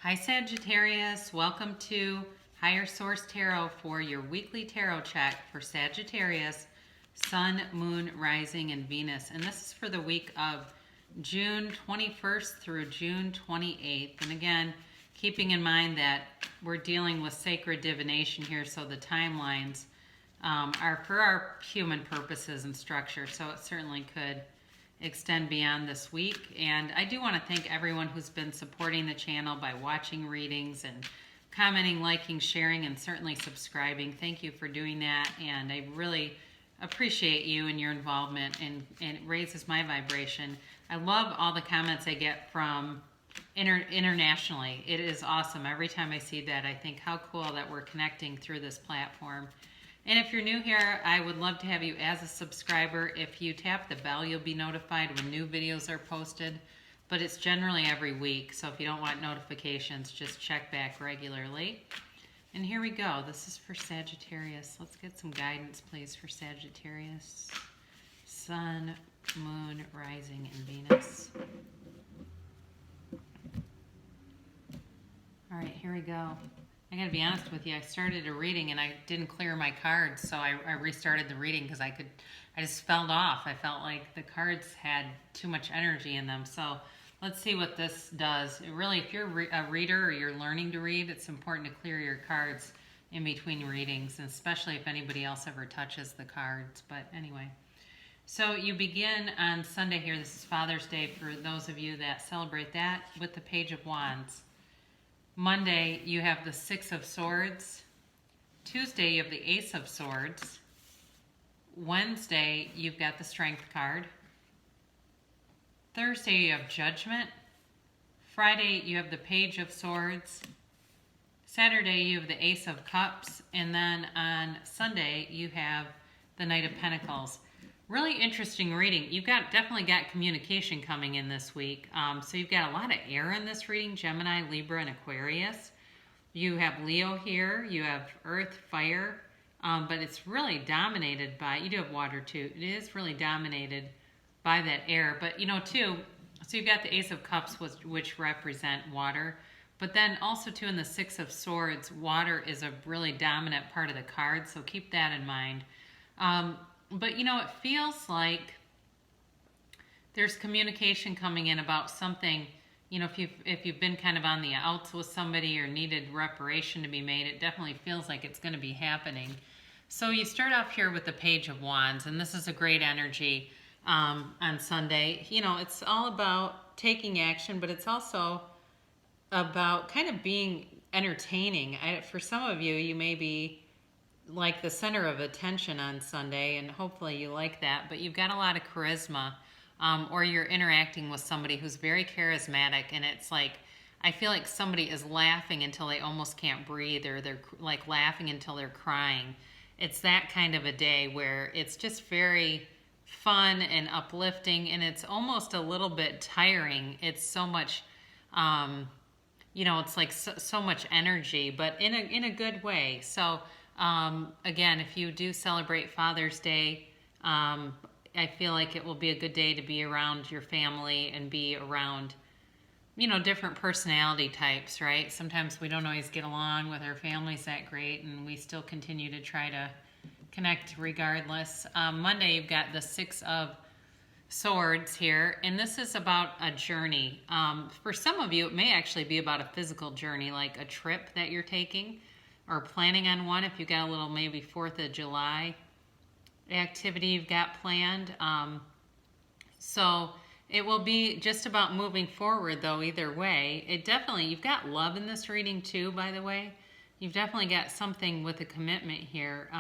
Hi Sagittarius, welcome to Higher Source Tarot for your weekly tarot check for Sagittarius, Sun, Moon, Rising, and Venus. And this is for the week of June 21st through June 28th. And again, keeping in mind that we're dealing with sacred divination here, so the timelines are for our human purposes and structure, so it certainly could extend beyond this week. And I do want to thank everyone who's been supporting the channel by watching readings and commenting, liking, sharing, and certainly subscribing. Thank you for doing that, and I really appreciate you and your involvement, and it raises my vibration. I love all the comments I get from internationally. It is awesome. Every time I see that, I think how cool that we're connecting through this platform. And if you're new here, I would love to have you as a subscriber. If you tap the bell, you'll be notified when new videos are posted. But it's generally every week, so if you don't want notifications, just check back regularly. And here we go. This is for Sagittarius. Let's get some guidance, please, for Sagittarius. Sun, Moon, Rising, and Venus. All right, here we go. I gotta be honest with you, I started a reading and I didn't clear my cards, so I restarted the reading because I just fell off. I felt like the cards had too much energy in them. So let's see what this does. It really, if you're a reader or you're learning to read, it's important to clear your cards in between readings, and especially if anybody else ever touches the cards. But anyway, so you begin on Sunday here. This is Father's Day for those of you that celebrate that, with the Page of Wands. Monday, you have the Six of Swords. Tuesday, you have the Ace of Swords. Wednesday, you've got the Strength card. Thursday, you have Judgment. Friday, you have the Page of Swords. Saturday, you have the Ace of Cups. And then on Sunday, you have the Knight of Pentacles. Really interesting reading. You've definitely got communication coming in this week. So you've got a lot of air in this reading: Gemini, Libra, and Aquarius. You have Leo here. You have Earth, Fire. But it's really dominated by, you do have water too. It is really dominated by that air. But too, so you've got the Ace of Cups, which represent water. But then also too, in the Six of Swords, water is a really dominant part of the card. So keep that in mind. But it feels like there's communication coming in about something. If you've been kind of on the outs with somebody or needed reparation to be made, it definitely feels like it's going to be happening. So you start off here with the Page of Wands, and this is a great energy on Sunday. It's all about taking action, but it's also about kind of being entertaining. For some of you, you may be like the center of attention on Sunday, and hopefully you like that, but you've got a lot of charisma, or you're interacting with somebody who's very charismatic, and it's like, I feel like somebody is laughing until they almost can't breathe, or they're like laughing until they're crying. It's that kind of a day where it's just very fun and uplifting, and it's almost a little bit tiring. It's so much, it's like so much energy, but in a good way. So again, if you do celebrate Father's Day, I feel like it will be a good day to be around your family and be around, different personality types, right? Sometimes we don't always get along with our families that great, and we still continue to try to connect regardless. Monday, you've got the Six of Swords here, and this is about a journey. For some of you, it may actually be about a physical journey, like a trip that you're taking, or planning on one. If you've got a little maybe 4th of July activity you've got planned. So it will be just about moving forward, though, either way. You've got love in this reading too, by the way. You've definitely got something with a commitment here.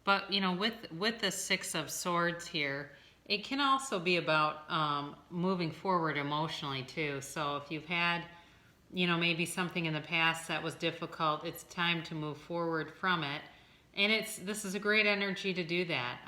But with the Six of Swords here, it can also be about moving forward emotionally too. So if you've had maybe something in the past that was difficult, it's time to move forward from it. And this is a great energy to do that.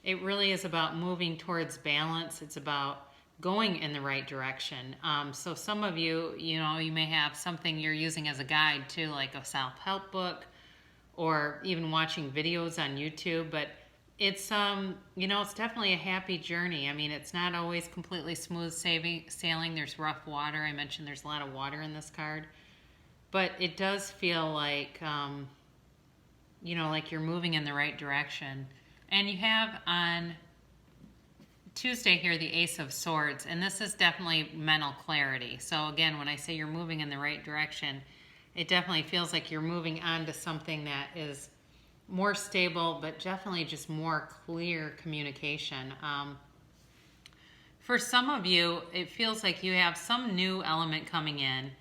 It really is about moving towards balance. It's about going in the right direction. So some of you, you may have something you're using as a guide too, like a self-help book, or even watching videos on YouTube. But It's it's definitely a happy journey. I mean, it's not always completely smooth sailing. There's rough water. I mentioned there's a lot of water in this card, but it does feel like like you're moving in the right direction. And you have on Tuesday here the Ace of Swords, and this is definitely mental clarity. So again, when I say you're moving in the right direction, it definitely feels like you're moving on to something that is more stable, but definitely just more clear communication. For some of you, it feels like you have some new element coming in,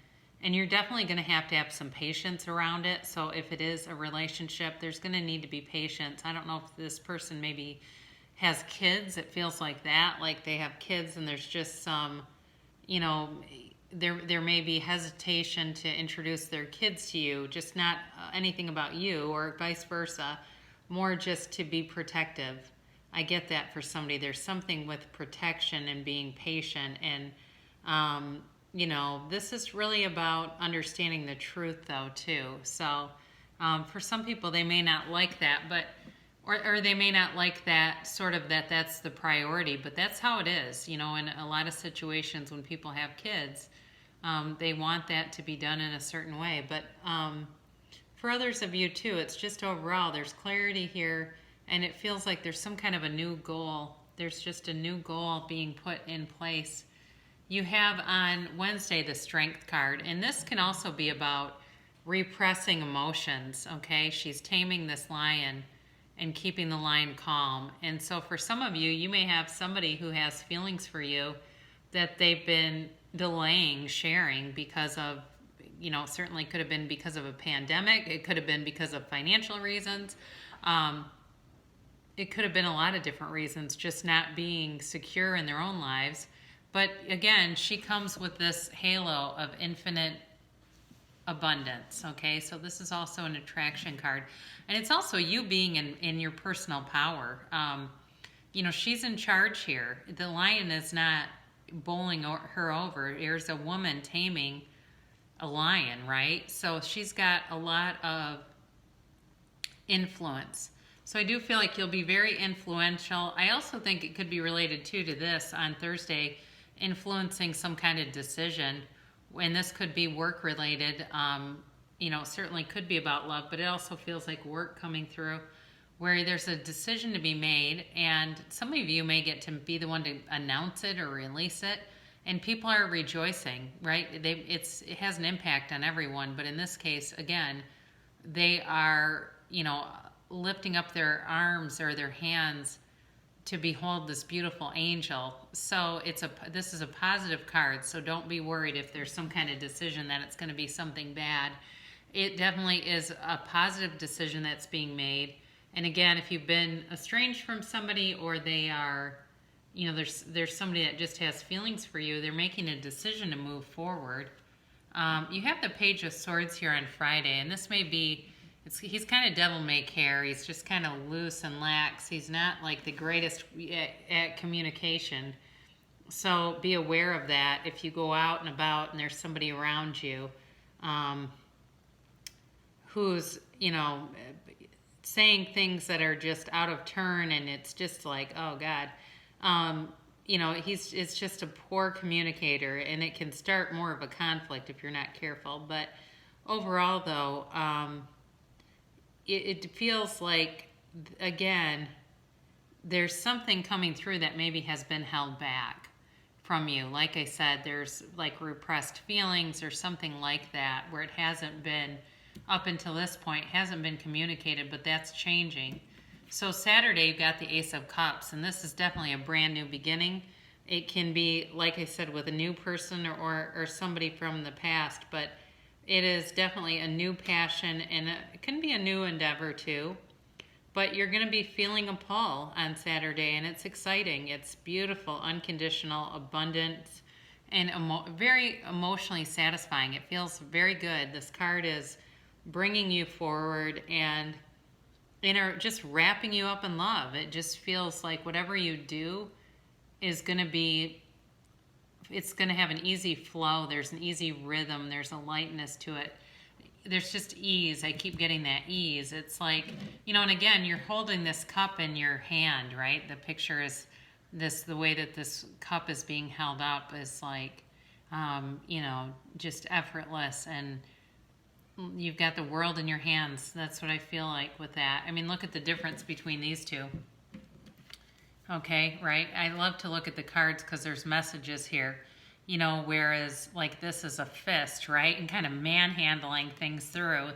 and you're definitely going to have some patience around it. So if it is a relationship, there's going to need to be patience. I don't know if this person maybe has kids. It feels like that, like they have kids, and there's just some, there may be hesitation to introduce their kids to you, just not anything about you, or vice versa, more just to be protective. I get that for somebody. There's something with protection and being patient, and this is really about understanding the truth, though, too. So for some people, they may not like that, but or they may not like that sort of that's the priority, but that's how it is. In a lot of situations when people have kids, they want that to be done in a certain way. But for others of you too, it's just overall, there's clarity here, and it feels like there's some kind of a new goal. There's just a new goal being put in place. You have on Wednesday the Strength card, and this can also be about repressing emotions, okay? She's taming this lion and keeping the lion calm. And so for some of you, you may have somebody who has feelings for you that they've been delaying sharing because of, certainly could have been because of a pandemic. It could have been because of financial reasons. It could have been a lot of different reasons, just not being secure in their own lives. But again, she comes with this halo of infinite abundance, okay? So this is also an attraction card. And it's also you being in your personal power. She's in charge here. The lion is not bowling her over. There's a woman taming a lion, right? So she's got a lot of influence. So I do feel like you'll be very influential. I also think it could be related too to this on Thursday, influencing some kind of decision. And this could be work related. Certainly could be about love, but it also feels like work coming through where there's a decision to be made, and some of you may get to be the one to announce it or release it, and people are rejoicing, right? It has an impact on everyone, but in this case, again, they are, lifting up their arms or their hands to behold this beautiful angel. So this is a positive card, so don't be worried if there's some kind of decision that it's going to be something bad. It definitely is a positive decision that's being made. And again, if you've been estranged from somebody, or they are, there's somebody that just has feelings for you, they're making a decision to move forward. You have the Page of Swords here on Friday, and this may be, he's kind of devil-may-care. He's just kind of loose and lax. He's not like the greatest at communication. So be aware of that if you go out and about and there's somebody around you who's, saying things that are just out of turn, and it's just like, oh God. It's just a poor communicator, and it can start more of a conflict if you're not careful. But overall, though, it feels like, again, there's something coming through that maybe has been held back from you. Like I said, there's like repressed feelings or something like that, where it hasn't been, up until this point, hasn't been communicated, but that's changing. So Saturday, you've got the Ace of Cups, and this is definitely a brand new beginning. It can be, like I said, with a new person or somebody from the past, but it is definitely a new passion, and it can be a new endeavor too. But you're going to be feeling a pull on Saturday, and it's exciting. It's beautiful, unconditional, abundance, and very emotionally satisfying. It feels very good. This card is bringing you forward and just wrapping you up in love. It just feels like whatever you do is going to be, it's going to have an easy flow. There's an easy rhythm. There's a lightness to it. there's just ease. I keep getting that ease. It's like, and again, you're holding this cup in your hand, right? The picture is the way that this cup is being held up is like, just effortless, and you've got the world in your hands. That's what I feel like with that. I mean, look at the difference between these two. Okay, right? I love to look at the cards because there's messages here. Whereas like this is a fist, right? And kind of manhandling things through.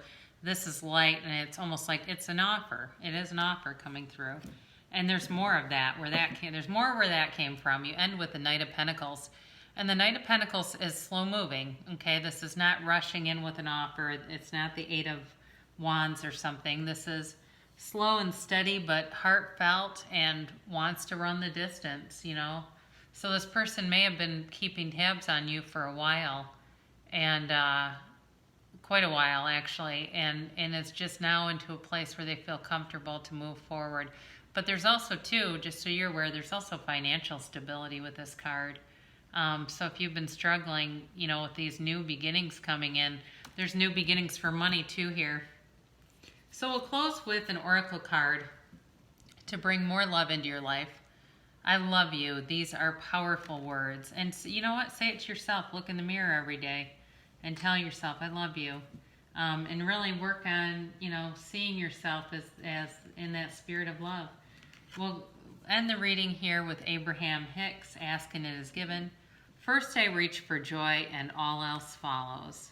This is light, and it's almost like it's an offer. It is an offer coming through. And there's more of that there's more where that came from. You end with the Knight of Pentacles. And the Knight of Pentacles is slow moving, okay? This is not rushing in with an offer. It's not the Eight of Wands or something. This is slow and steady, but heartfelt and wants to run the distance, So this person may have been keeping tabs on you for a while, and quite a while actually, and it's just now into a place where they feel comfortable to move forward. But there's also too, just so you're aware, there's also financial stability with this card. So if you've been struggling, with these new beginnings coming in, there's new beginnings for money too here. So we'll close with an oracle card to bring more love into your life. I love you. These are powerful words. And you know what? Say it to yourself. Look in the mirror every day and tell yourself, I love you. And really work on, seeing yourself as in that spirit of love. We'll end the reading here with Abraham Hicks, Ask and It Is Given. First I reach for joy and all else follows.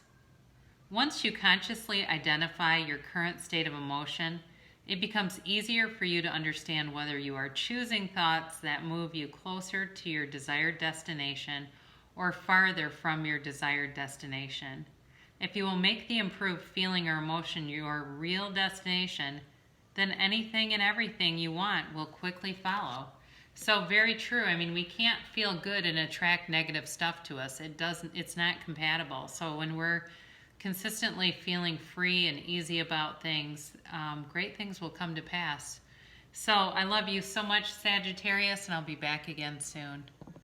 Once you consciously identify your current state of emotion, it becomes easier for you to understand whether you are choosing thoughts that move you closer to your desired destination or farther from your desired destination. If you will make the improved feeling or emotion your real destination, then anything and everything you want will quickly follow. So very true. I mean, we can't feel good and attract negative stuff to us. It's not compatible. So when we're consistently feeling free and easy about things, great things will come to pass. So I love you so much, Sagittarius, and I'll be back again soon.